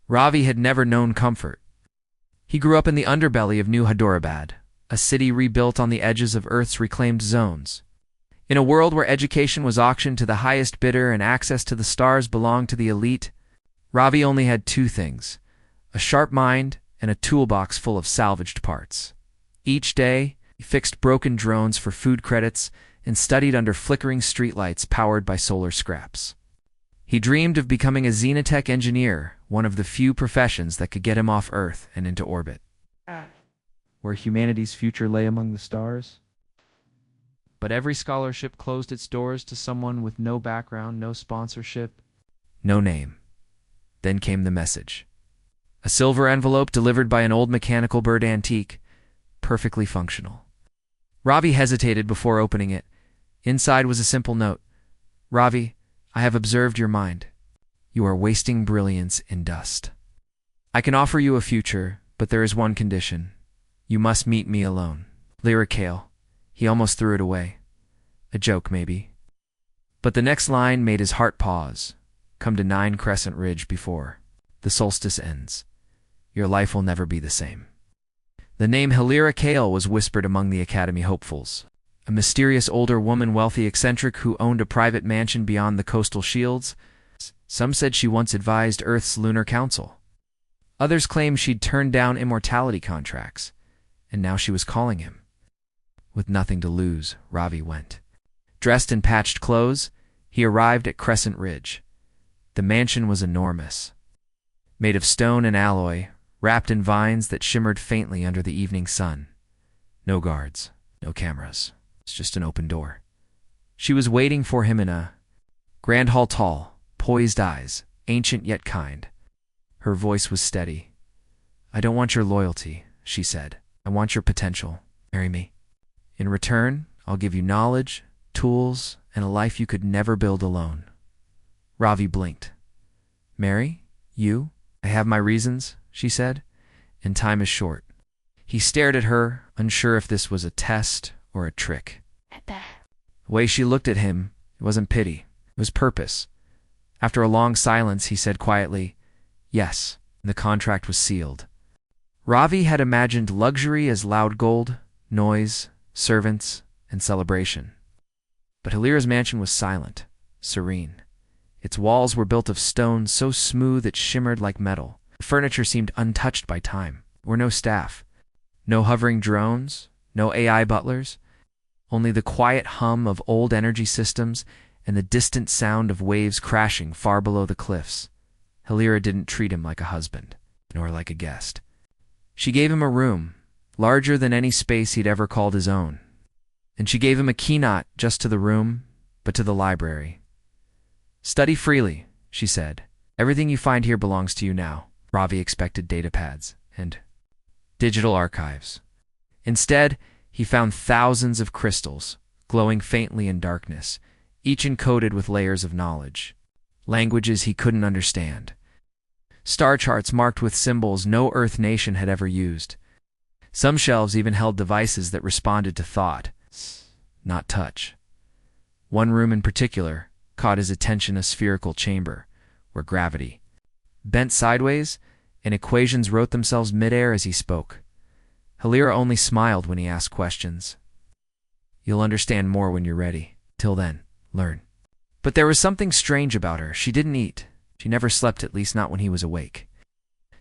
Ravi had never known comfort. He grew up in the underbelly of New Hyderabad, a city rebuilt on the edges of Earth's reclaimed zones. In a world where education was auctioned to the highest bidder and access to the stars belonged to the elite, Ravi only had two things: a sharp mind and a toolbox full of salvaged parts. Each day, he fixed broken drones for food credits and studied under flickering streetlights powered by solar scraps. He dreamed of becoming a xenotech engineer, one of the few professions that could get him off Earth and into orbit, where humanity's future lay among the stars. But every scholarship closed its doors to someone with no background, no sponsorship, no name. Then came the message. A silver envelope delivered by an old mechanical bird antique, perfectly functional. Ravi hesitated before opening it. Inside was a simple note. Ravi, I have observed your mind. You are wasting brilliance in dust. I can offer you a future, but there is one condition. You must meet me alone. Lyrical. He almost threw it away. A joke, maybe. But the next line made his heart pause. Come to 9 Crescent Ridge before the solstice ends. Your life will never be the same. The name Hilira Kale was whispered among the Academy hopefuls. A mysterious older woman, wealthy eccentric, who owned a private mansion beyond the coastal shields. Some said she once advised Earth's lunar council. Others claimed she'd turned down immortality contracts, and now she was calling him. With nothing to lose, Ravi went. Dressed in patched clothes, he arrived at Crescent Ridge. The mansion was enormous, made of stone and alloy, wrapped in vines that shimmered faintly under the evening sun. No guards, no cameras. It's just an open door. She was waiting for him in a grand hall, tall, poised eyes, ancient yet kind. Her voice was steady. I don't want your loyalty, she said. I want your potential. Marry me. In return, I'll give you knowledge, tools, and a life you could never build alone. Ravi blinked. Marry? You? I have my reasons, she said, and time is short. He stared at her, unsure if this was a test or a trick. The way she looked at him, it wasn't pity, it was purpose. After a long silence, he said quietly, yes, and the contract was sealed. Ravi had imagined luxury as loud gold, noise, servants, and celebration. But Hilira's mansion was silent, serene. Its walls were built of stone so smooth it shimmered like metal. The furniture seemed untouched by time. There were no staff, no hovering drones, no AI butlers, only the quiet hum of old energy systems and the distant sound of waves crashing far below the cliffs. Hilira didn't treat him like a husband, nor like a guest. She gave him a room, larger than any space he'd ever called his own. And she gave him a key not just to the room, but to the library. Study freely, she said. Everything you find here belongs to you now. Ravi expected data pads and digital archives. Instead, he found thousands of crystals, glowing faintly in darkness, each encoded with layers of knowledge. Languages he couldn't understand. Star charts marked with symbols no Earth nation had ever used. Some shelves even held devices that responded to thought, not touch. One room in particular caught his attention, a spherical chamber where gravity bent sideways and equations wrote themselves midair as he spoke. Hilira only smiled when he asked questions. You'll understand more when you're ready. Till then, learn. But there was something strange about her. She didn't eat. She never slept, at least not when he was awake.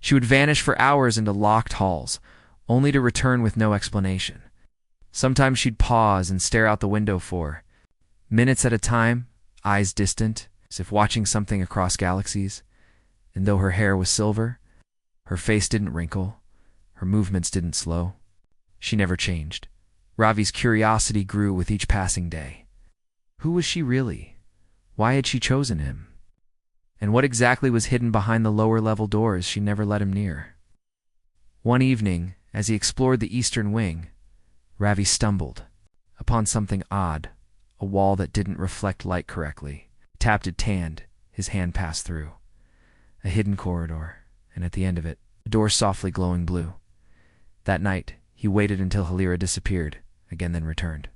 She would vanish for hours into locked halls, only to return with no explanation. Sometimes she'd pause and stare out the window for minutes at a time, eyes distant, as if watching something across galaxies. And though her hair was silver, her face didn't wrinkle, her movements didn't slow. She never changed. Ravi's curiosity grew with each passing day. Who was she really? Why had she chosen him? And what exactly was hidden behind the lower-level doors she never let him near? One evening, as he explored the eastern wing, Ravi stumbled upon something odd, a wall that didn't reflect light correctly. He tapped it, tanned, his hand passed through. A hidden corridor, and at the end of it, a door softly glowing blue. That night, he waited until Hilira disappeared, again then returned.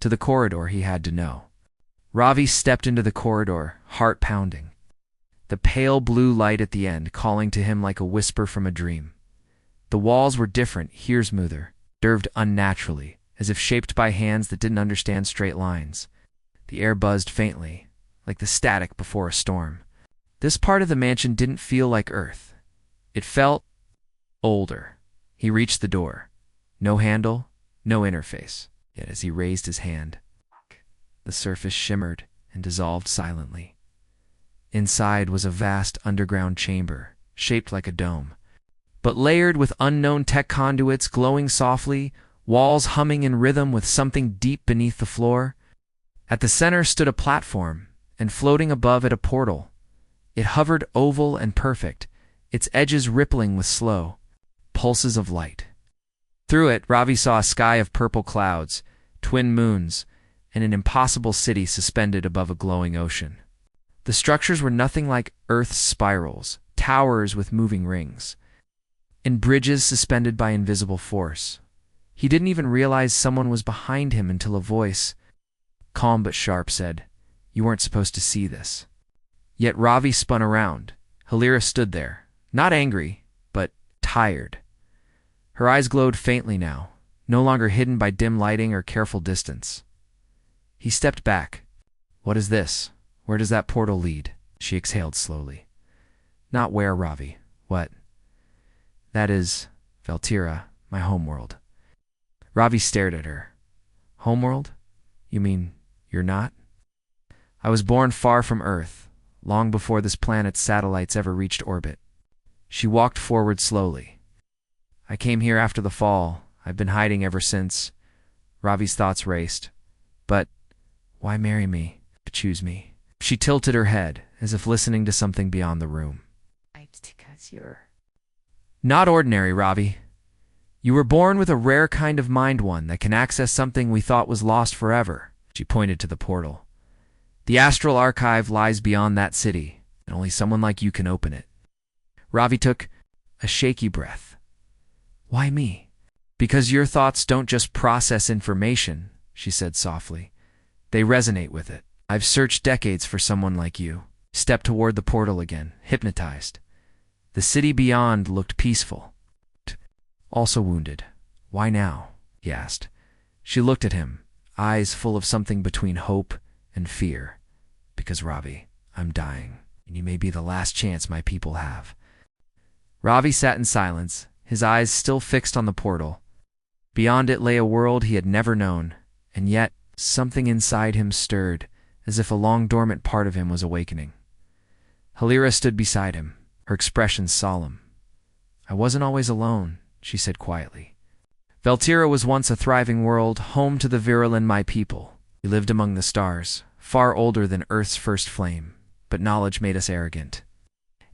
To the corridor he had to know. Ravi stepped into the corridor, heart pounding. the pale blue light at the end calling to him like a whisper from a dream. The walls were different, here smoother, curved unnaturally, as if shaped by hands that didn't understand straight lines. The air buzzed faintly, like the static before a storm. This part of the mansion didn't feel like Earth. It felt older. He reached the door. No handle, no interface. Yet as he raised his hand, the surface shimmered and dissolved silently. Inside was a vast underground chamber, shaped like a dome, but layered with unknown tech conduits glowing softly, walls humming in rhythm with something deep beneath the floor. At the center stood a platform, and floating above it a portal. It hovered oval and perfect, its edges rippling with slow pulses of light. Through it, Ravi saw a sky of purple clouds, twin moons, and an impossible city suspended above a glowing ocean. The structures were nothing like Earth's spirals, towers with moving rings, and bridges suspended by invisible force. He didn't even realize someone was behind him until a voice, calm but sharp, said, "You weren't supposed to see this." Yet Ravi spun around. Halira stood there, not angry, but tired. Her eyes glowed faintly now, no longer hidden by dim lighting or careful distance. He stepped back. "What is this? Where does that portal lead?" She exhaled slowly. "Not where, Ravi. What?" "That is, Valtira, my homeworld." Ravi stared at her. "Homeworld? You mean you're not?" "I was born far from Earth, long before this planet's satellites ever reached orbit." She walked forward slowly. "I came here after the fall. I've been hiding ever since." Ravi's thoughts raced. "But why marry me? Choose me?" She tilted her head, as if listening to something beyond the room. "Because you're "Not ordinary, Ravi. You were born with a rare kind of mind, one that can access something we thought was lost forever." She pointed to the portal. "The astral archive lies beyond that city, and only someone like you can open it." Ravi took a shaky breath. "Why me?" "Because your thoughts don't just process information," she said softly. "They resonate with it. I've searched decades for someone like you." Stepped toward the portal again, hypnotized. The city beyond looked peaceful, also wounded. "Why now?" he asked. She looked at him, eyes full of something between hope and fear. "Because, Ravi, I'm dying, and you may be the last chance my people have." Ravi sat in silence, his eyes still fixed on the portal. Beyond it lay a world he had never known, and yet something inside him stirred, as if a long-dormant part of him was awakening. Halira stood beside him, her expression solemn. "I wasn't always alone," she said quietly. "Valtira was once a thriving world, home to the Viral and my people. We lived among the stars, far older than Earth's first flame, but knowledge made us arrogant,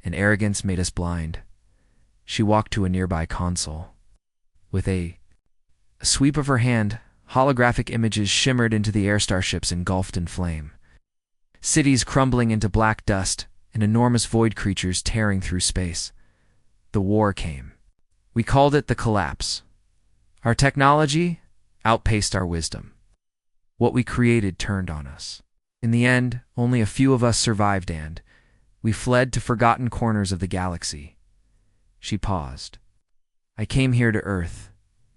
and arrogance made us blind." She walked to a nearby console. With a sweep of her hand, holographic images shimmered into the air, starships engulfed in flame, cities crumbling into black dust, and enormous void creatures tearing through space. The war came. We called it the collapse. Our technology outpaced our wisdom. What we created turned on us. In the end, only a few of us survived, and we fled to forgotten corners of the galaxy. She paused. "I came here to Earth,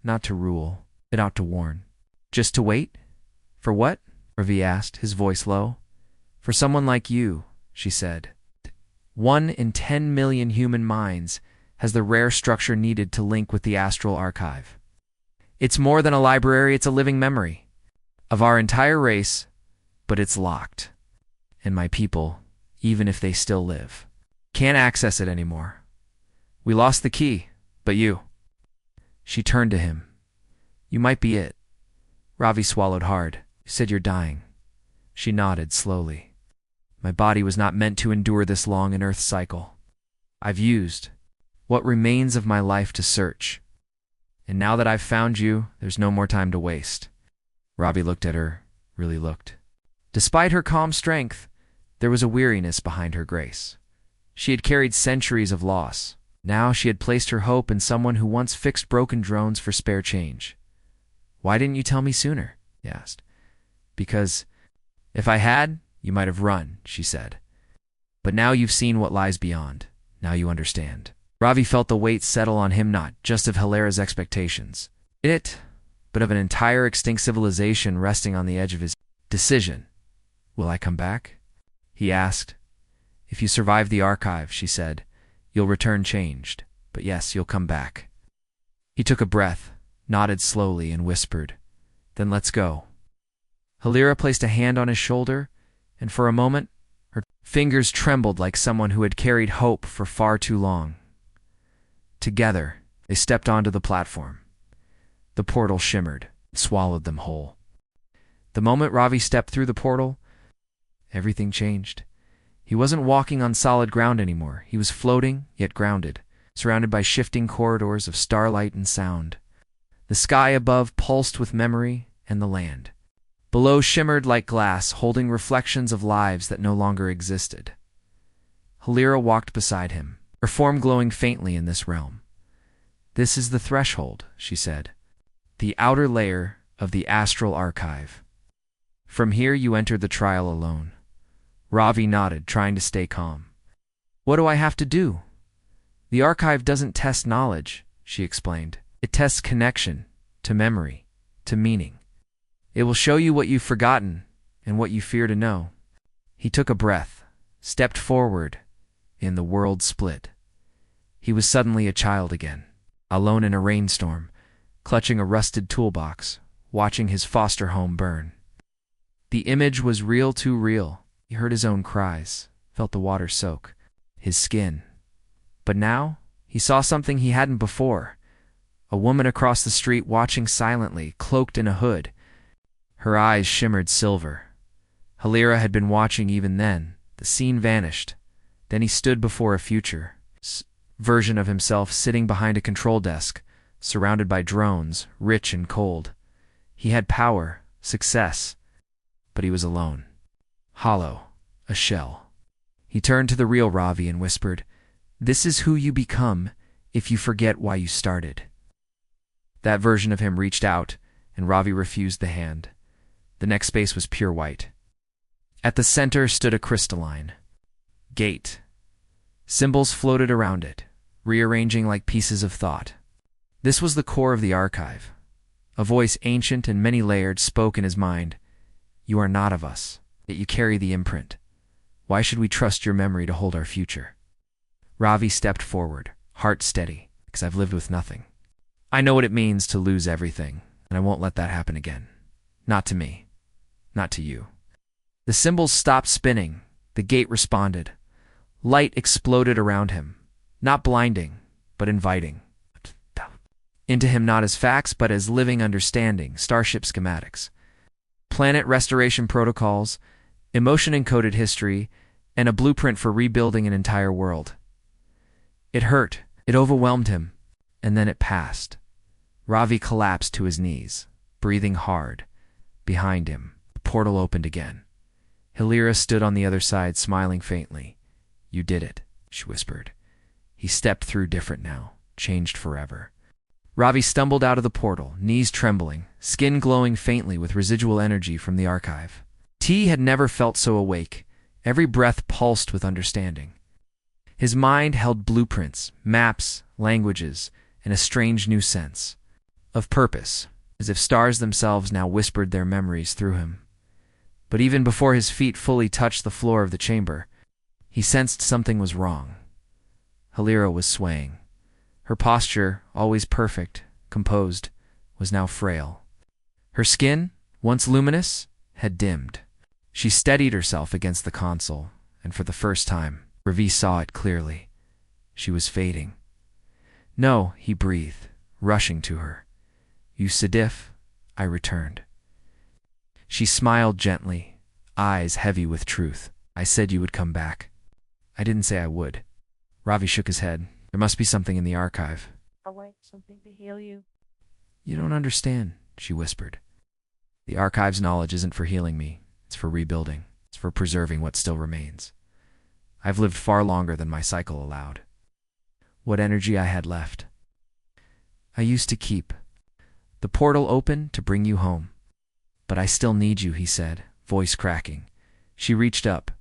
not to rule, but out to warn." "Just to wait? For what?" Ravi asked, his voice low. "For someone like you," she said. 1 in 10 million human minds has the rare structure needed to link with the astral archive. It's more than a library, it's a living memory of our entire race, but it's locked. And my people, even if they still live, can't access it anymore. We lost the key, but you." She turned to him. "You might be it." Ravi swallowed hard. "You said you're dying." She nodded slowly. "My body was not meant to endure this long in Earth's cycle. I've used what remains of my life to search. And now that I've found you, there's no more time to waste." Ravi looked at her, really looked. Despite her calm strength, there was a weariness behind her grace. She had carried centuries of loss. Now she had placed her hope in someone who once fixed broken drones for spare change. "Why didn't you tell me sooner?" he asked. "Because if I had, you might have run," she said. But now you've seen what lies beyond. Now you understand. Ravi felt the weight settle on him, not just of Hilera's expectations, but of an entire extinct civilization resting on the edge of his decision. Will I come back? He asked. If you survive the archive, she said, you'll return changed. But yes, you'll come back. He took a breath, nodded slowly, and whispered, Then let's go. Hilera placed a hand on his shoulder, and for a moment, her fingers trembled like someone who had carried hope for far too long. Together, they stepped onto the platform. The portal shimmered, swallowed them whole. The moment Ravi stepped through the portal, everything changed. He wasn't walking on solid ground anymore. He was floating, yet grounded, surrounded by shifting corridors of starlight and sound. The sky above pulsed with memory, and the land below shimmered like glass, holding reflections of lives that no longer existed. Hilera walked beside him, her form glowing faintly in this realm. This is the threshold, she said, the outer layer of the astral archive. From here you enter the trial alone. Ravi nodded, trying to stay calm. What do I have to do? The archive doesn't test knowledge, she explained. It tests connection, to memory, to meaning. It will show you what you've forgotten and what you fear to know. He took a breath, stepped forward, and the world split. He was suddenly a child again, alone in a rainstorm, clutching a rusted toolbox, watching his foster home burn. The image was real, too real. He heard his own cries, felt the water soak his skin. But now, he saw something he hadn't before. A woman across the street watching silently, cloaked in a hood. Her eyes shimmered silver. Hilera had been watching even then. The scene vanished. Then he stood before a future version of himself sitting behind a control desk, surrounded by drones, rich and cold. He had power, success, but he was alone. Hollow, a shell. He turned to the real Ravi and whispered, This is who you become if you forget why you started. That version of him reached out, and Ravi refused the hand. The next space was pure white. At the center stood a crystalline gate. Symbols floated around it, rearranging like pieces of thought. This was the core of the archive. A voice ancient and many-layered spoke in his mind. You are not of us, yet you carry the imprint. Why should we trust your memory to hold our future? Ravi stepped forward, heart steady, because I've lived with nothing. I know what it means to lose everything, and I won't let that happen again. Not to me. Not to you. The symbols stopped spinning. The gate responded. Light exploded around him, not blinding, but inviting. Into him not as facts, but as living understanding, starship schematics, planet restoration protocols, emotion-encoded history, and a blueprint for rebuilding an entire world. It hurt, it overwhelmed him, and then it passed. Ravi collapsed to his knees, breathing hard. Behind him, the portal opened again. Hilera stood on the other side, smiling faintly. You did it, she whispered. He stepped through different now, changed forever. Ravi stumbled out of the portal, knees trembling, skin glowing faintly with residual energy from the archive. T had never felt so awake. Every breath pulsed with understanding. His mind held blueprints, maps, languages, and a strange new sense of purpose, as if stars themselves now whispered their memories through him. But even before his feet fully touched the floor of the chamber, he sensed something was wrong. Hilera was swaying. Her posture, always perfect, composed, was now frail. Her skin, once luminous, had dimmed. She steadied herself against the console, and for the first time, Ravi saw it clearly. She was fading. No, he breathed, rushing to her. You Sidif, I returned. She smiled gently, eyes heavy with truth. I said you would come back. I didn't say I would. Ravi shook his head. There must be something in the archive. Something to heal you. You don't understand, she whispered. The archive's knowledge isn't for healing me. It's for rebuilding. It's for preserving what still remains. I've lived far longer than my cycle allowed. What energy I had left, I used to keep. The portal opened to bring you home. But I still need you, he said, voice cracking. She reached up,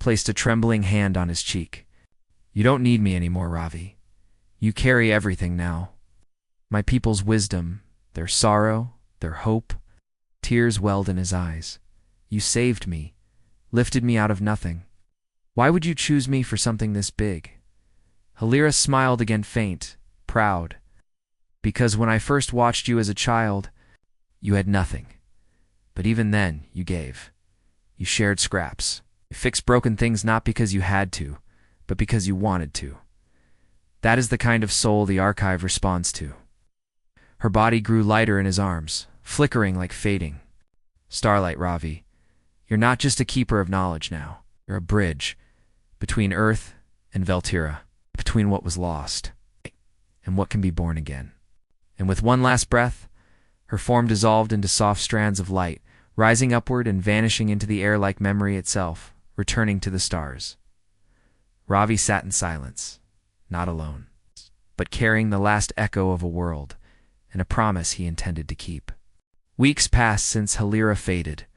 placed a trembling hand on his cheek. "You don't need me anymore, Ravi. You carry everything now. My people's wisdom, their sorrow, their hope." Tears welled in his eyes. "You saved me, lifted me out of nothing. Why would you choose me for something this big?" Halira smiled again, faint, proud. "Because when I first watched you as a child, you had nothing. But even then, you gave. You shared scraps. You fixed broken things not because you had to, but because you wanted to. That is the kind of soul the archive responds to." Her body grew lighter in his arms, flickering like fading. "Starlight, Ravi, you're not just a keeper of knowledge now. You're a bridge between Earth and Veltira, between what was lost and what can be born again." And with one last breath, her form dissolved into soft strands of light, rising upward and vanishing into the air like memory itself, returning to the stars. Ravi sat in silence, not alone, but carrying the last echo of a world and a promise he intended to keep. Weeks passed since Halira faded,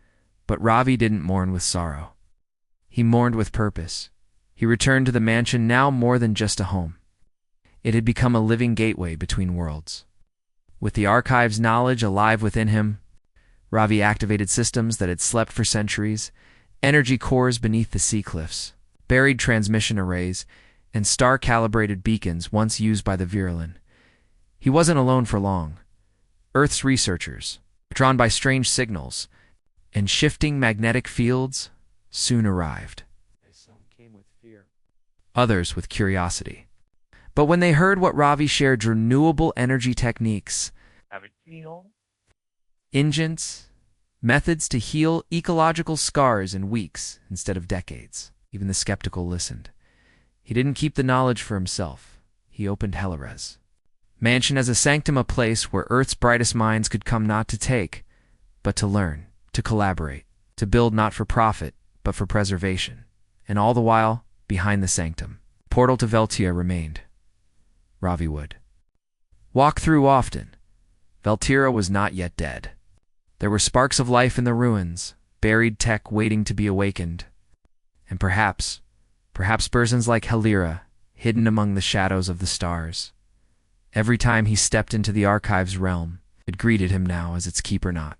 but Ravi didn't mourn with sorrow. He mourned with purpose. He returned to the mansion now more than just a home. It had become a living gateway between worlds. With the archive's knowledge alive within him, Ravi activated systems that had slept for centuries, energy cores beneath the sea cliffs, buried transmission arrays, and star-calibrated beacons once used by the Virulin. He wasn't alone for long. Earth's researchers, drawn by strange signals and shifting magnetic fields, soon arrived. Some came with fear. Others with curiosity. But when they heard what Ravi shared, renewable energy techniques, engines, methods to heal ecological scars in weeks instead of decades, even the skeptical listened. He didn't keep the knowledge for himself. He opened Hellerez Mansion as a sanctum, a place where Earth's brightest minds could come not to take, but to learn, to collaborate, to build not for profit, but for preservation. And all the while, behind the sanctum, portal to Veltia remained. Ravi would walk through often. Veltira was not yet dead. There were sparks of life in the ruins, buried tech waiting to be awakened. And perhaps persons like Halira, hidden among the shadows of the stars. Every time he stepped into the archive's realm, it greeted him now as its keeper, not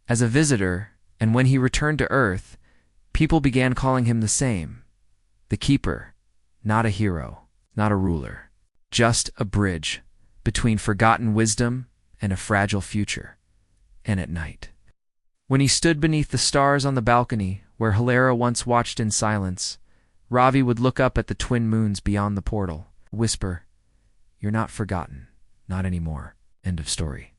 as a visitor, and when he returned to Earth, people began calling him the same. The keeper, not a hero, not a ruler, just a bridge between forgotten wisdom and a fragile future. And at night, when he stood beneath the stars on the balcony where Halira once watched in silence, Ravi would look up at the twin moons beyond the portal, whisper, "You're not forgotten, not anymore. End of story."